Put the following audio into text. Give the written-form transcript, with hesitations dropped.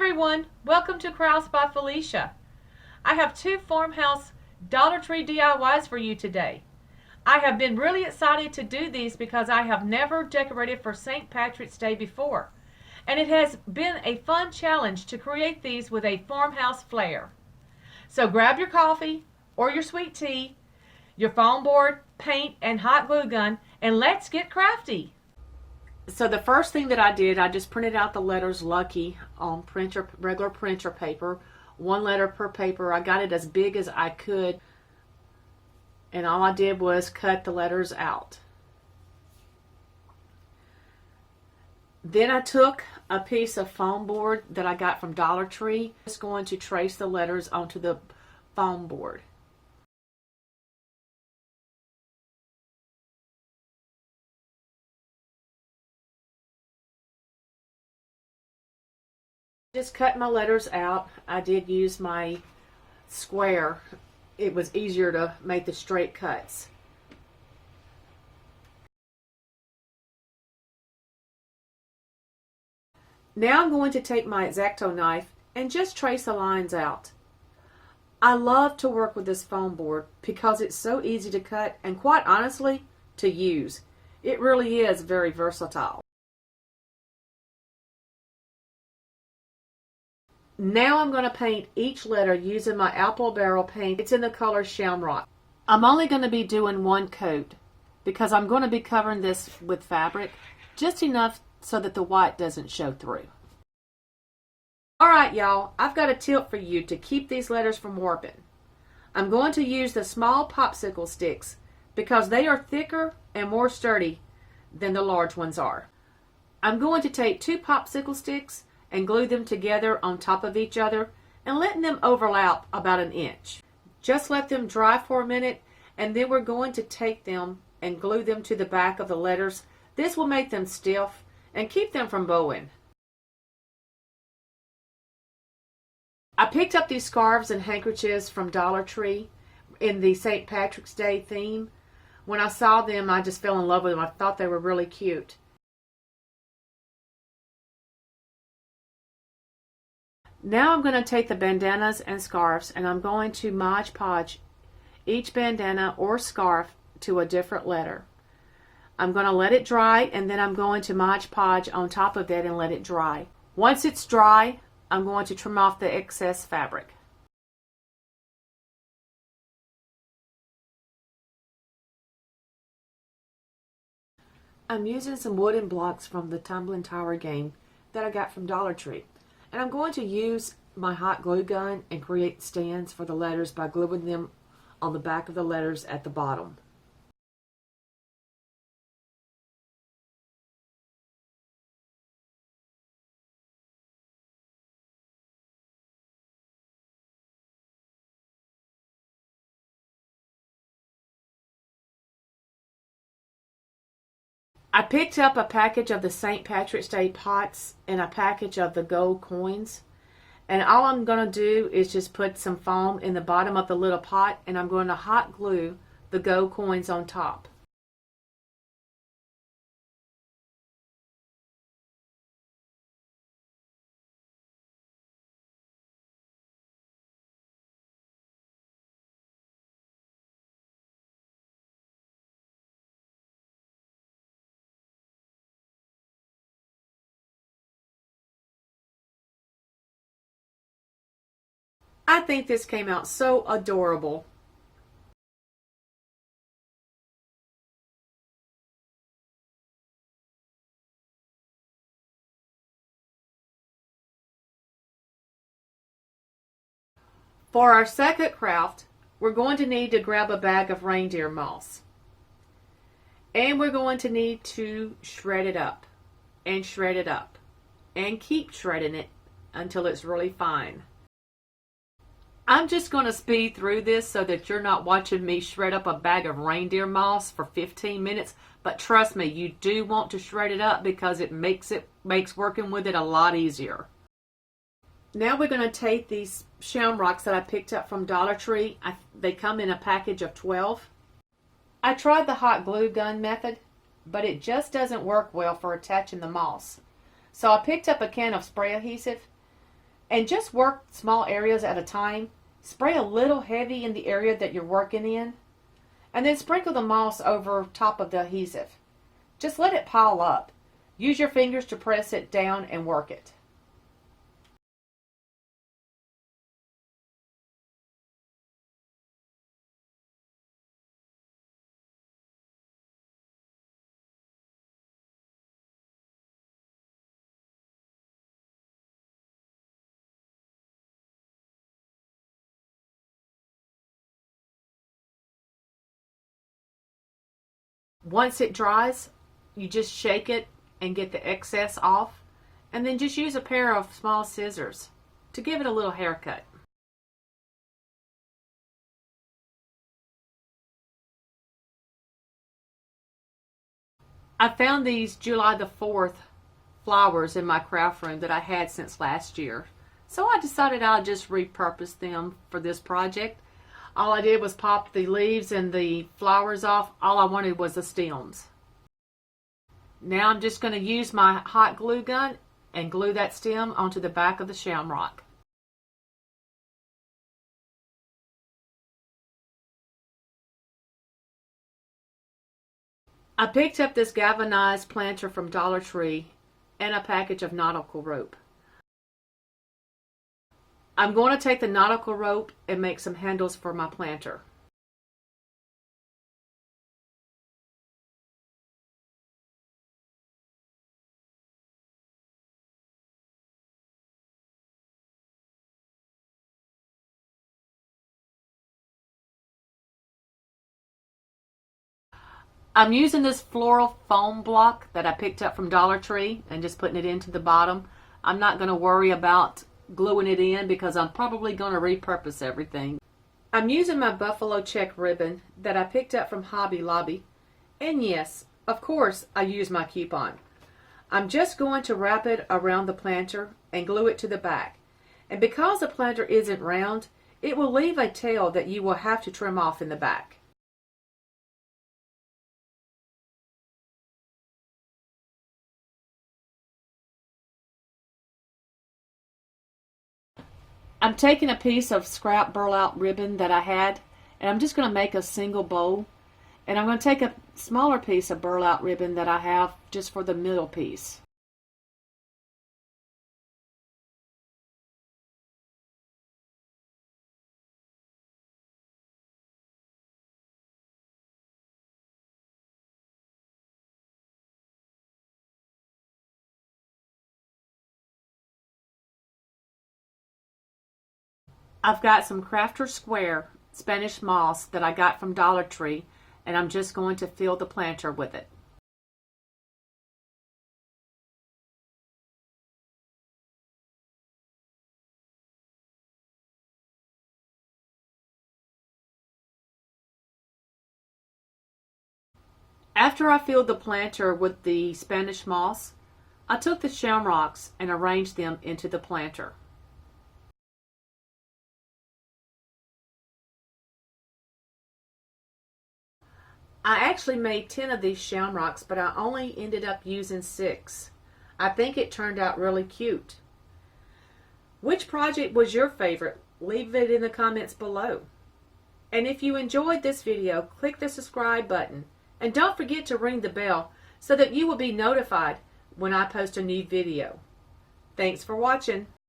everyone, welcome to Kraus by Felicia. I have two Farmhouse Dollar Tree DIYs for you today. I have been really excited to do these because I have never decorated for St. Patrick's Day before, and it has been a fun challenge to create these with a farmhouse flair. So grab your coffee or your sweet tea, your foam board, paint, and hot glue gun, and let's get crafty. So the first thing that I did, I just printed out the letters Lucky on regular printer paper, one letter per paper. I got it as big as I could, and all I did was cut the letters out. Then I took a piece of foam board that I got from Dollar Tree. I'm just going to trace the letters onto the foam board. Just cut my letters out. I did use my square. It was easier to make the straight cuts. Now I'm going to take my X-Acto knife and just trace the lines out. I love to work with this foam board because it's so easy to cut and, quite honestly, to use. It really is very versatile. Now I'm going to paint each letter using my apple barrel paint. It's in the color Shamrocks. I'm only going to be doing one coat because I'm going to be covering this with fabric, just enough so that the white doesn't show through. Alright y'all, I've got a tip for you to keep these letters from warping. I'm going to use the small popsicle sticks because they are thicker and more sturdy than the large ones are. I'm going to take two popsicle sticks and glue them together on top of each other and letting them overlap about an inch. Just let them dry for a minute, and then we're going to take them and glue them to the back of the letters. This will make them stiff and keep them from bowing. I picked up these scarves and handkerchiefs from Dollar Tree in the St. Patrick's Day theme. When I saw them, I just fell in love with them. I thought they were really cute. Now I'm going to take the bandanas and scarves and I'm going to Mod Podge each bandana or scarf to a different letter. I'm going to let it dry and then I'm going to Mod Podge on top of that and let it dry. Once it's dry, I'm going to trim off the excess fabric. I'm using some wooden blocks from the Tumbling Tower game that I got from Dollar Tree. And I'm going to use my hot glue gun and create stands for the letters by gluing them on the back of the letters at the bottom. I picked up a package of the St. Patrick's Day pots and a package of the gold coins. And all I'm going to do is just put some foam in the bottom of the little pot and I'm going to hot glue the gold coins on top. I think this came out so adorable. For our second craft, we're going to need to grab a bag of reindeer moss. And we're going to need to shred it up and shred it up and keep shredding it until it's really fine. I'm just going to speed through this so that you're not watching me shred up a bag of reindeer moss for 15 minutes. But trust me, you do want to shred it up because it makes working with it a lot easier. Now we're going to take these Shamrocks that I picked up from Dollar Tree. They come in a package of 12. I tried the hot glue gun method, but it just doesn't work well for attaching the moss. So I picked up a can of spray adhesive And just work small areas at a time. Spray a little heavy in the area that you're working in, and then sprinkle the moss over top of the adhesive. Just let it pile up. Use your fingers to press it down and work it. Once it dries, you just shake it and get the excess off, and then just use a pair of small scissors to give it a little haircut. I found these July the 4th flowers in my craft room that I had since last year. So I decided I'll just repurpose them for this project. All I did was pop the leaves and the flowers off. All I wanted was the stems. Now I'm just going to use my hot glue gun and glue that stem onto the back of the shamrock. I picked up this galvanized planter from Dollar Tree and a package of nautical rope. I'm going to take the nautical rope and make some handles for my planter. I'm using this floral foam block that I picked up from Dollar Tree and just putting it into the bottom. I'm not going to worry about gluing it in because I'm probably going to repurpose everything. I'm using my buffalo check ribbon that I picked up from Hobby Lobby. And yes, of course, I use my coupon. I'm just going to wrap it around the planter and glue it to the back. And because the planter isn't round, it will leave a tail that you will have to trim off in the back. I'm taking a piece of scrap burlap ribbon that I had, and I'm just going to make a single bow. And I'm going to take a smaller piece of burlap ribbon that I have just for the middle piece. I've got some Crafter's Square Spanish moss that I got from Dollar Tree, and I'm just going to fill the planter with it. After I filled the planter with the Spanish moss, I took the shamrocks and arranged them into the planter. I actually made 10 of these shamrocks, but I only ended up using 6. I think it turned out really cute. Which project was your favorite? Leave it in the comments below. And if you enjoyed this video, click the subscribe button. And don't forget to ring the bell so that you will be notified when I post a new video. Thanks for watching.